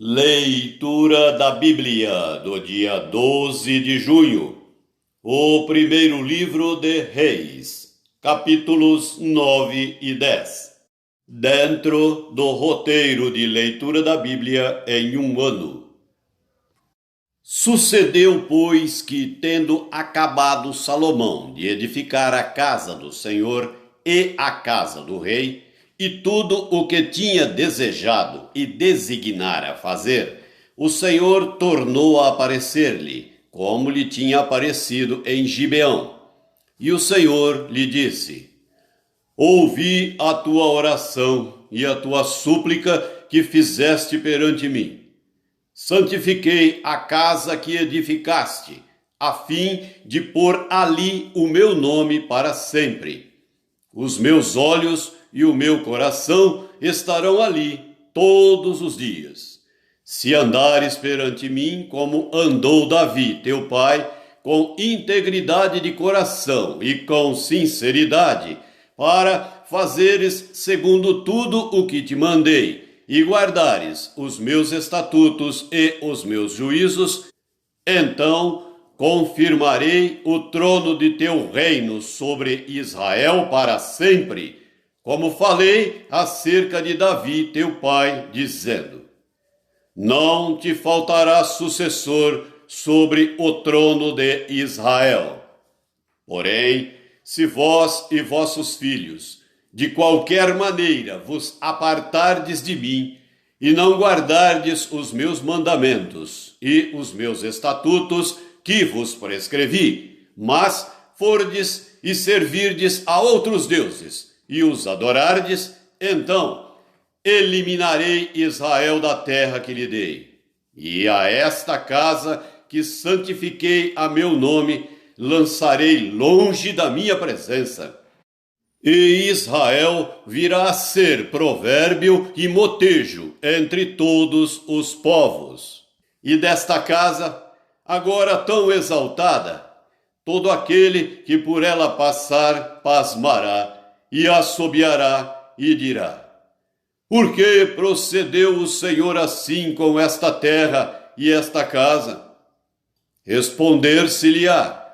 Leitura da Bíblia do dia 12 de junho, o primeiro livro de Reis, capítulos 9 e 10. Dentro do roteiro de leitura da Bíblia em um ano. Sucedeu, pois, que, tendo acabado Salomão de edificar a casa do Senhor e a casa do rei, e tudo o que tinha desejado e designara fazer, o Senhor tornou a aparecer-lhe, como lhe tinha aparecido em Gibeão. E o Senhor lhe disse: Ouvi a tua oração e a tua súplica que fizeste perante mim. Santifiquei a casa que edificaste, a fim de pôr ali o meu nome para sempre. Os meus olhos e o meu coração estarão ali todos os dias. Se andares perante mim como andou Davi, teu pai, com integridade de coração e com sinceridade, para fazeres segundo tudo o que te mandei, e guardares os meus estatutos e os meus juízos, então confirmarei o trono de teu reino sobre Israel para sempre, como falei acerca de Davi, teu pai, dizendo: Não te faltará sucessor sobre o trono de Israel. Porém, se vós e vossos filhos, de qualquer maneira, vos apartardes de mim, e não guardardes os meus mandamentos e os meus estatutos que vos prescrevi, mas fordes e servirdes a outros deuses, e os adorardes, então eliminarei Israel da terra que lhe dei. E a esta casa que santifiquei a meu nome, lançarei longe da minha presença. E Israel virá a ser provérbio e motejo entre todos os povos. E desta casa, agora tão exaltada, todo aquele que por ela passar pasmará e assobiará e dirá: Por que procedeu o Senhor assim com esta terra e esta casa? Responder-se-lhe-á: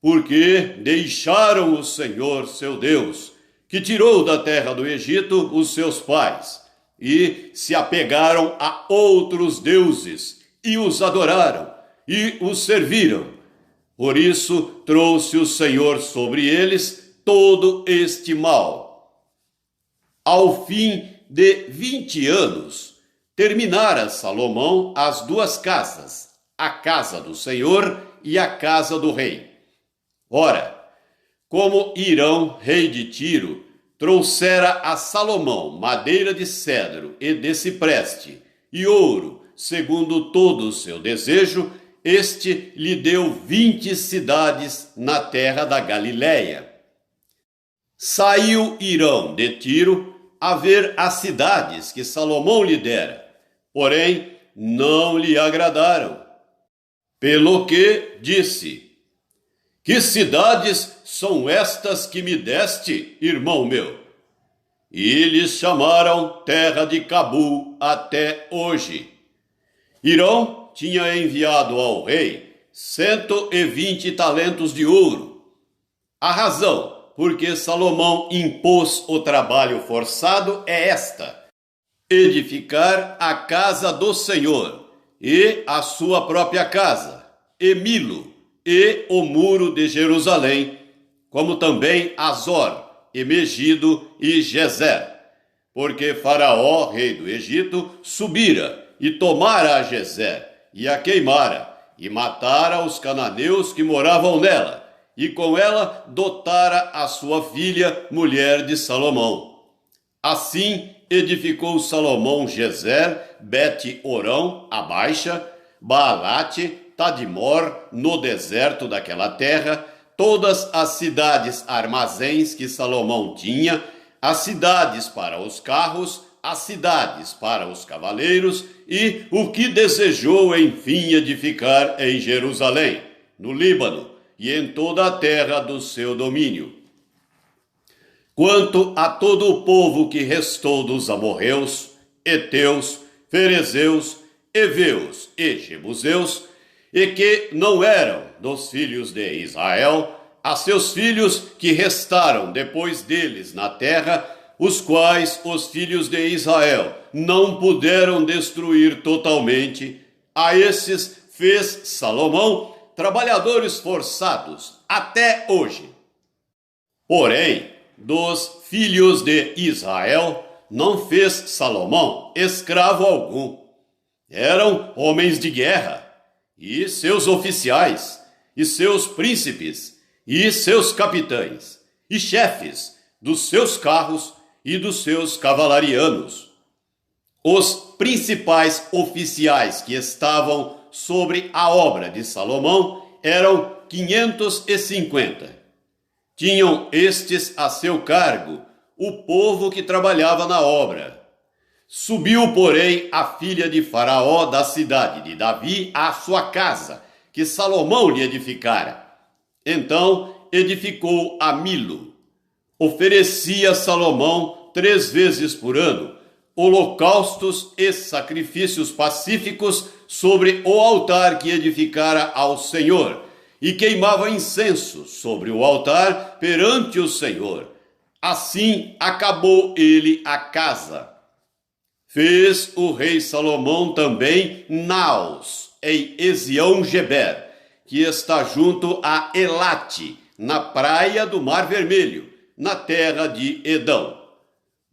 Porque deixaram o Senhor seu Deus, que tirou da terra do Egito os seus pais, e se apegaram a outros deuses, e os adoraram, e os serviram. Por isso trouxe o Senhor sobre eles todo este mal. Ao fim de 20 anos, terminara Salomão as duas casas, a casa do Senhor e a casa do rei. Ora, como Hirão, rei de Tiro, trouxera a Salomão madeira de cedro e de cipreste, e ouro, segundo todo o seu desejo, este lhe deu 20 cidades na terra da Galileia. Saiu Hirão de Tiro a ver as cidades que Salomão lhe dera, porém não lhe agradaram. Pelo que disse: Que cidades são estas que me deste, irmão meu? E lhes chamaram terra de Cabul até hoje. Hirão tinha enviado ao rei 120 talentos de ouro. A razão porque Salomão impôs o trabalho forçado é esta: edificar a casa do Senhor, e a sua própria casa, e Milo, e o muro de Jerusalém, como também Azor, e Megido, e Gezer. Porque Faraó, rei do Egito, subira, e tomara a Gezer, e a queimara, e matara os cananeus que moravam nela, e com ela dotara a sua filha, mulher de Salomão. Assim edificou Salomão Gezer, Bet-Orão, a baixa, Baalate, Tadmor, no deserto daquela terra, todas as cidades armazéns que Salomão tinha, as cidades para os carros, as cidades para os cavaleiros, e o que desejou enfim edificar em Jerusalém, no Líbano, e em toda a terra do seu domínio. Quanto a todo o povo que restou dos amorreus, heteus, ferezeus, heveus e jebuseus, e que não eram dos filhos de Israel, a seus filhos que restaram depois deles na terra, os quais os filhos de Israel não puderam destruir totalmente. A esses fez Salomão trabalhadores forçados até hoje. Porém, dos filhos de Israel não fez Salomão escravo algum. Eram homens de guerra, e seus oficiais, e seus príncipes, e seus capitães, e chefes dos seus carros e dos seus cavalarianos. Os principais oficiais que estavam sobre a obra de Salomão eram 550. Tinham estes a seu cargo o povo que trabalhava na obra. Subiu, porém, a filha de Faraó da cidade de Davi à sua casa, que Salomão lhe edificara. Então edificou a Milo. Oferecia Salomão 3 vezes por ano holocaustos e sacrifícios pacíficos sobre o altar que edificara ao Senhor, e queimava incenso sobre o altar perante o Senhor. Assim acabou ele a casa. Fez o rei Salomão também Naos, em Ezião-Geber, que está junto a Elate, na praia do Mar Vermelho, na terra de Edom.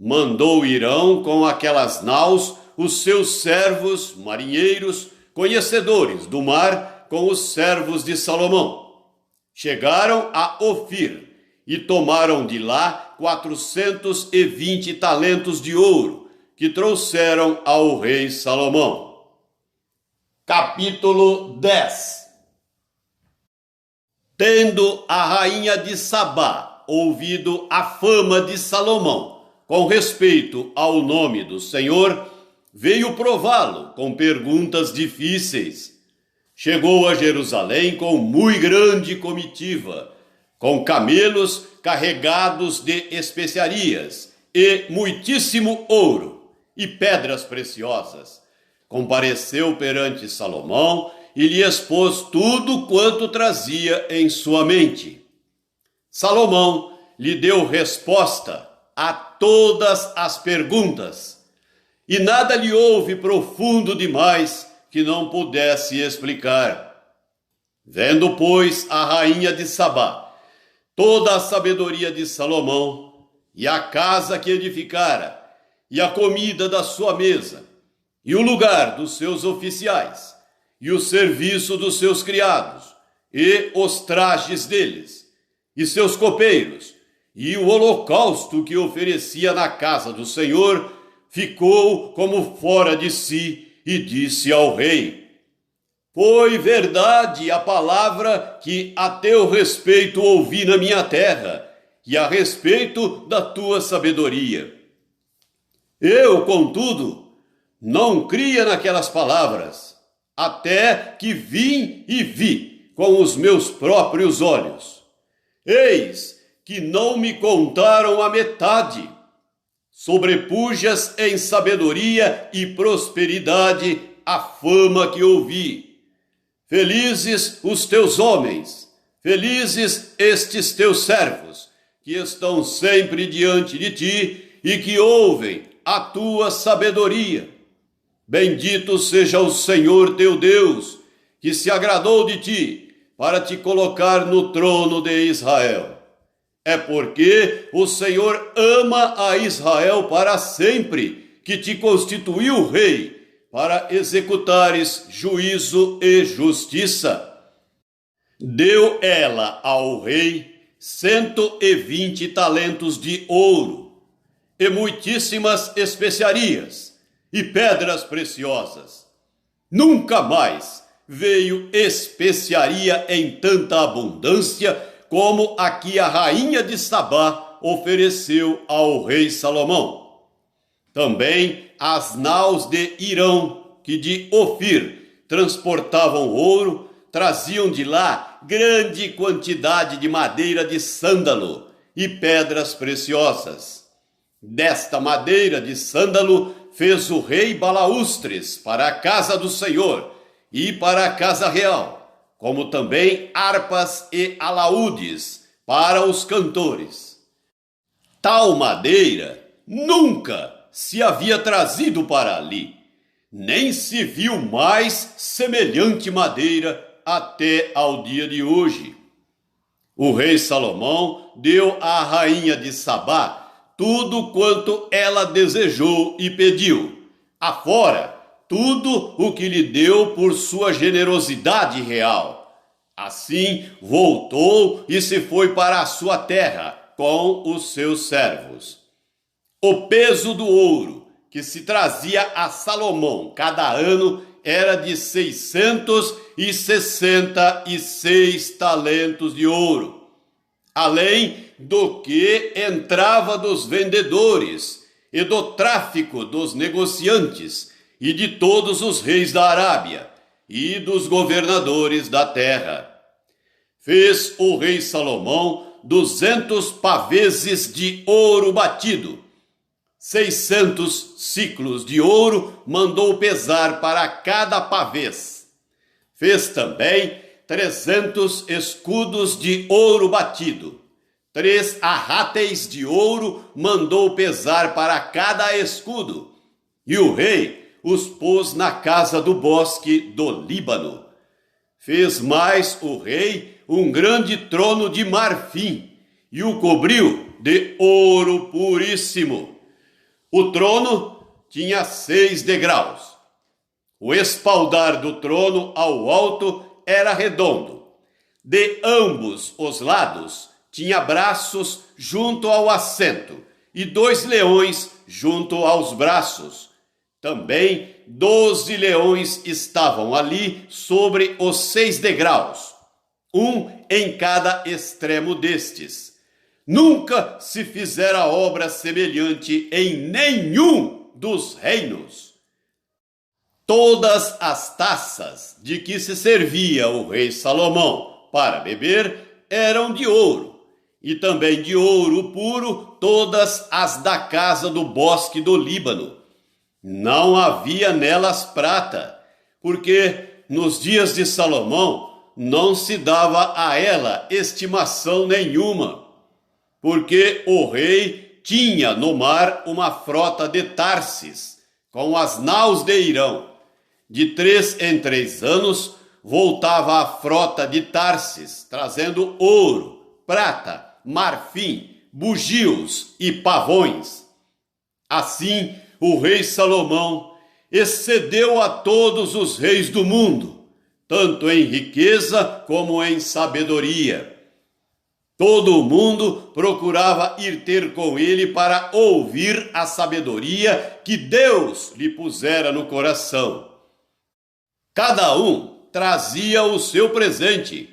Mandou Irão com aquelas naus os seus servos marinheiros, conhecedores do mar, com os servos de Salomão. Chegaram a Ofir e tomaram de lá 420 talentos de ouro, que trouxeram ao rei Salomão. Capítulo 10. Tendo a rainha de Sabá ouvido a fama de Salomão com respeito ao nome do Senhor, veio prová-lo com perguntas difíceis. Chegou a Jerusalém com muito grande comitiva, com camelos carregados de especiarias e muitíssimo ouro e pedras preciosas. Compareceu perante Salomão e lhe expôs tudo quanto trazia em sua mente. Salomão lhe deu resposta a todas as perguntas, e nada lhe houve profundo demais que não pudesse explicar. Vendo, pois, a rainha de Sabá toda a sabedoria de Salomão, e a casa que edificara, e a comida da sua mesa, e o lugar dos seus oficiais, e o serviço dos seus criados, e os trajes deles, e seus copeiros, e o holocausto que oferecia na casa do Senhor, ficou como fora de si, e disse ao rei: Foi verdade a palavra que a teu respeito ouvi na minha terra, e a respeito da tua sabedoria. Eu, contudo, não cria naquelas palavras, até que vim e vi com os meus próprios olhos. Eis que não me contaram a metade. Sobrepujas em sabedoria e prosperidade a fama que ouvi. Felizes os teus homens, felizes estes teus servos, que estão sempre diante de ti e que ouvem a tua sabedoria. Bendito seja o Senhor teu Deus, que se agradou de ti para te colocar no trono de Israel. É porque o Senhor ama a Israel para sempre, que te constituiu rei, para executares juízo e justiça. Deu ela ao rei 120 talentos de ouro, e muitíssimas especiarias, e pedras preciosas. Nunca mais veio especiaria em tanta abundância como a que a rainha de Sabá ofereceu ao rei Salomão. Também as naus de Irão, que de Ofir transportavam ouro, traziam de lá grande quantidade de madeira de sândalo e pedras preciosas. Desta madeira de sândalo fez o rei balaústres para a casa do Senhor e para a casa real, como também harpas e alaúdes para os cantores. Tal madeira nunca se havia trazido para ali, nem se viu mais semelhante madeira até ao dia de hoje. O rei Salomão deu à rainha de Sabá tudo quanto ela desejou e pediu, afora tudo o que lhe deu por sua generosidade real. Assim voltou e se foi para a sua terra com os seus servos. O peso do ouro que se trazia a Salomão cada ano era de 666 talentos de ouro, além do que entrava dos vendedores e do tráfico dos negociantes e de todos os reis da Arábia e dos governadores da terra. Fez o rei Salomão 200 paveses de ouro batido. 600 ciclos de ouro mandou pesar para cada pavês. Fez também 300 escudos de ouro batido. 3 arráteis de ouro mandou pesar para cada escudo. E o rei os pôs na casa do bosque do Líbano. Fez mais o rei um grande trono de marfim e o cobriu de ouro puríssimo. O trono tinha 6 degraus. O espaldar do trono ao alto era redondo. De ambos os lados tinha braços junto ao assento e 2 leões junto aos braços. Também 12 leões estavam ali sobre os 6 degraus, um em cada extremo destes. Nunca se fizera obra semelhante em nenhum dos reinos. Todas as taças de que se servia o rei Salomão para beber eram de ouro, e também de ouro puro todas as da casa do bosque do Líbano. Não havia nelas prata, porque nos dias de Salomão não se dava a ela estimação nenhuma, porque o rei tinha no mar uma frota de Tarsis, com as naus de Irão. De 3 em 3 anos voltava a frota de Tarsis, trazendo ouro, prata, marfim, bugios e pavões. Assim, o rei Salomão excedeu a todos os reis do mundo, tanto em riqueza como em sabedoria. Todo o mundo procurava ir ter com ele para ouvir a sabedoria que Deus lhe pusera no coração. Cada um trazia o seu presente: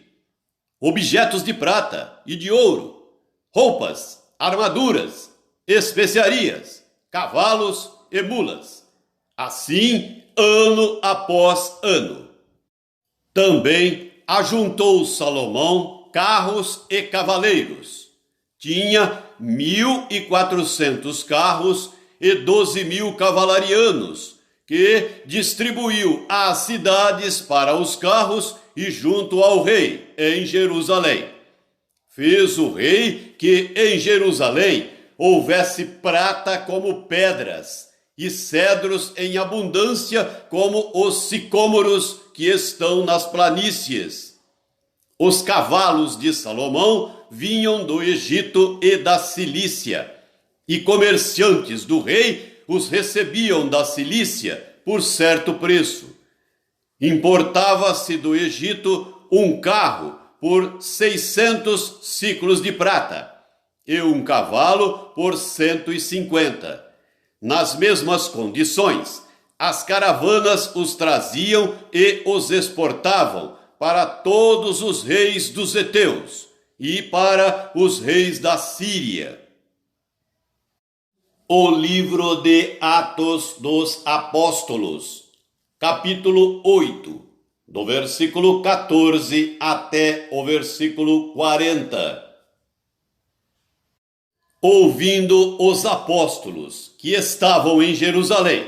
objetos de prata e de ouro, roupas, armaduras, especiarias, cavalos e mulas. Assim, ano após ano. Também ajuntou Salomão carros e cavaleiros. Tinha 1.400 carros e 12.000 cavalarianos, que distribuiu às cidades para os carros e junto ao rei, em Jerusalém. Fez o rei que em Jerusalém houvesse prata como pedras, e cedros em abundância como os sicômoros que estão nas planícies. Os cavalos de Salomão vinham do Egito e da Cilícia, e comerciantes do rei os recebiam da Cilícia por certo preço. Importava-se do Egito um carro por 600 ciclos de prata e um cavalo por 150. Nas mesmas condições, as caravanas os traziam e os exportavam para todos os reis dos heteus e para os reis da Síria. O livro de Atos dos Apóstolos, capítulo 8, do versículo 14 até o versículo 40. Ouvindo os apóstolos que estavam em Jerusalém,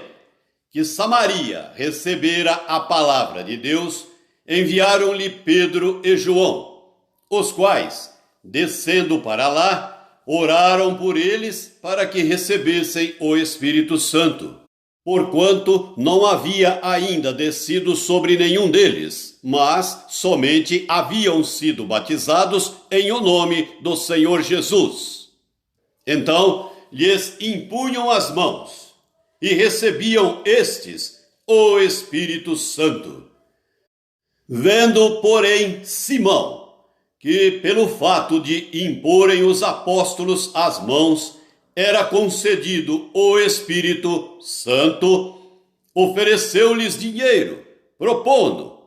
que Samaria recebera a palavra de Deus, enviaram-lhe Pedro e João, os quais, descendo para lá, oraram por eles para que recebessem o Espírito Santo, porquanto não havia ainda descido sobre nenhum deles, mas somente haviam sido batizados em o nome do Senhor Jesus. Então lhes impunham as mãos e recebiam estes o Espírito Santo. Vendo, porém, Simão, que pelo fato de imporem os apóstolos as mãos, era concedido o Espírito Santo, ofereceu-lhes dinheiro, propondo: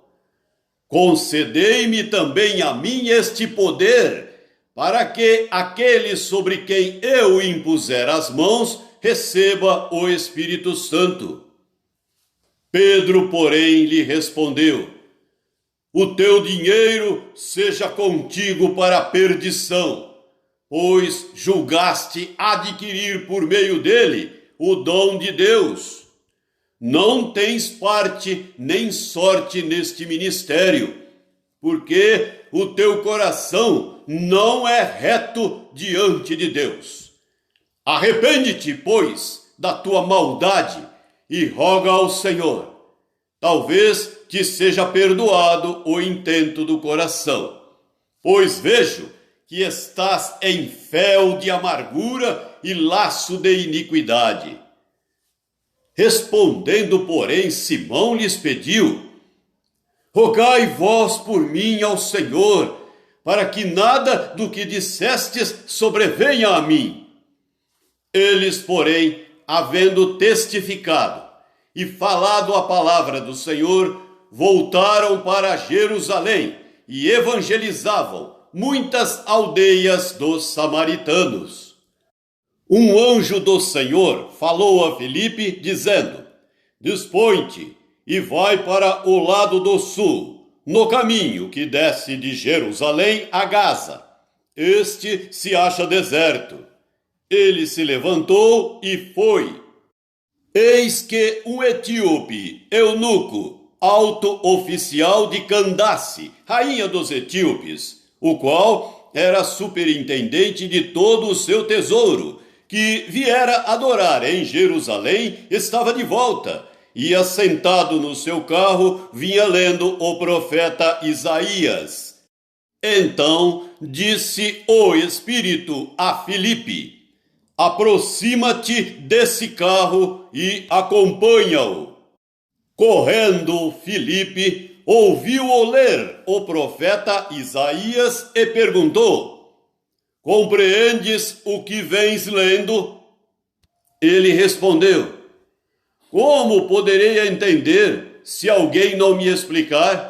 concedei-me também a mim este poder, para que aquele sobre quem eu impuser as mãos receba o Espírito Santo. Pedro, porém, lhe respondeu: o teu dinheiro seja contigo para a perdição, pois julgaste adquirir por meio dele o dom de Deus. Não tens parte nem sorte neste ministério, porque o teu coração não é reto diante de Deus. Arrepende-te, pois, da tua maldade e roga ao Senhor. Talvez te seja perdoado o intento do coração, pois vejo que estás em fel de amargura e laço de iniquidade. Respondendo, porém, Simão lhes pediu: rogai vós por mim ao Senhor, para que nada do que dissestes sobrevenha a mim. Eles, porém, havendo testificado e falado a palavra do Senhor, voltaram para Jerusalém e evangelizavam muitas aldeias dos samaritanos. Um anjo do Senhor falou a Filipe, dizendo: dispõe-te e vai para o lado do sul, no caminho que desce de Jerusalém a Gaza. Este se acha deserto. Ele se levantou e foi. Eis que um etíope, eunuco, alto oficial de Candace, rainha dos etíopes, o qual era superintendente de todo o seu tesouro, que viera adorar em Jerusalém, estava de volta, e assentado no seu carro, vinha lendo o profeta Isaías. Então disse o Espírito a Filipe: aproxima-te desse carro e acompanha-o. Correndo, Filipe ouviu-o ler o profeta Isaías e perguntou: compreendes o que vens lendo? Ele respondeu: como poderei entender se alguém não me explicar?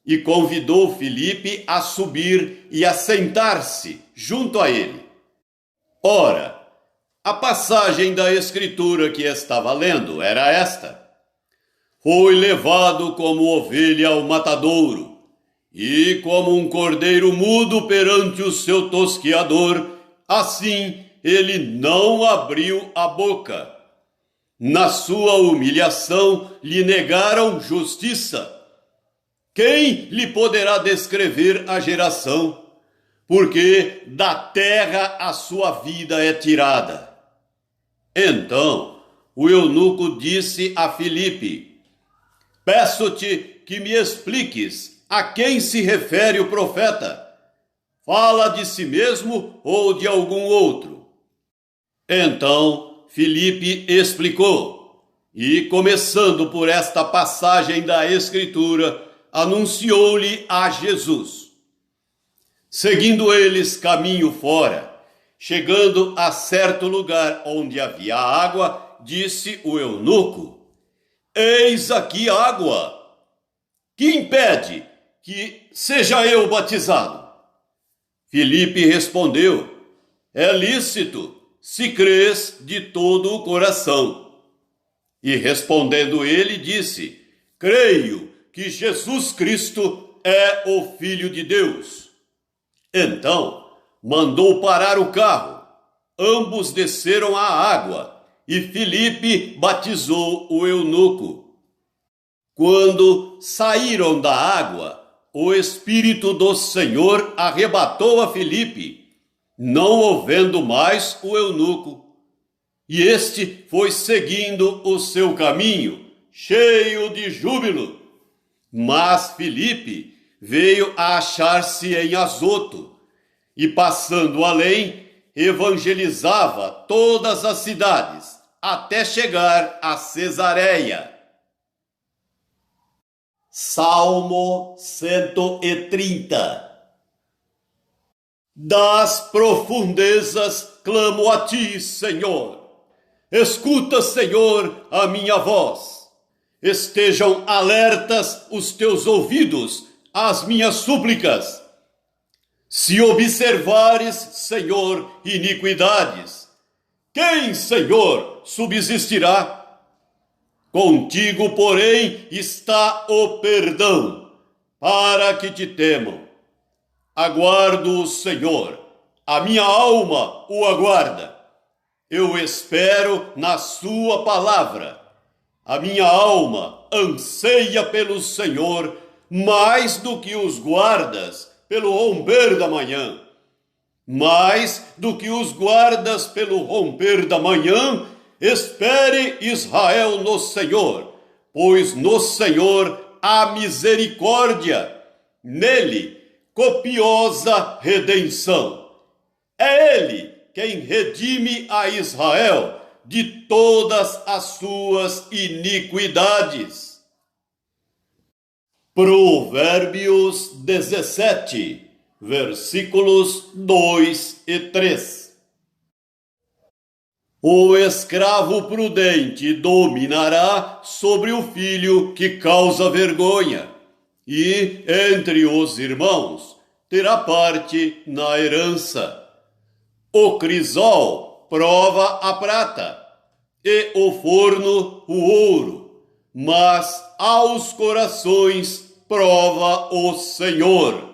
E convidou Filipe a subir e a sentar-se junto a ele. Ora, a passagem da Escritura que estava lendo era esta: foi levado como ovelha ao matadouro, e como um cordeiro mudo perante o seu tosquiador, assim ele não abriu a boca. Na sua humilhação lhe negaram justiça. Quem lhe poderá descrever a geração? Porque da terra a sua vida é tirada. Então o eunuco disse a Filipe: peço-te que me expliques a quem se refere o profeta. Fala de si mesmo ou de algum outro? Então Filipe explicou, e começando por esta passagem da Escritura, anunciou-lhe a Jesus. Seguindo eles caminho fora, chegando a certo lugar onde havia água, disse o eunuco: eis aqui água. Que impede que seja eu batizado? Filipe respondeu: é lícito, se crês de todo o coração. E respondendo ele, disse: creio que Jesus Cristo é o Filho de Deus. Então mandou parar o carro. ambos desceram à água, e Filipe batizou o eunuco. Quando saíram da água, o Espírito do Senhor arrebatou a Filipe, não o vendo mais o eunuco. E este foi seguindo o seu caminho, cheio de júbilo. Mas Filipe veio a achar-se em Azoto, e passando além, evangelizava todas as cidades, até chegar a Cesareia. Salmo 130. Das profundezas clamo a ti, Senhor. Escuta, Senhor, a minha voz. Estejam alertas os teus ouvidos às minhas súplicas. Se observares, Senhor, iniquidades, quem, Senhor, subsistirá? Contigo, porém, está o perdão, para que te temam. Aguardo o Senhor, a minha alma o aguarda. Eu espero na sua palavra. A minha alma anseia pelo Senhor mais do que os guardas pelo romper da manhã. Mais do que os guardas pelo romper da manhã, espere Israel no Senhor, pois no Senhor há misericórdia, nele copiosa redenção. É ele quem redime a Israel de todas as suas iniquidades. Provérbios 17, versículos 2 e 3. O escravo prudente dominará sobre o filho que causa vergonha, e entre os irmãos terá parte na herança. O crisol prova a prata, e o forno o ouro, mas aos corações prova o Senhor.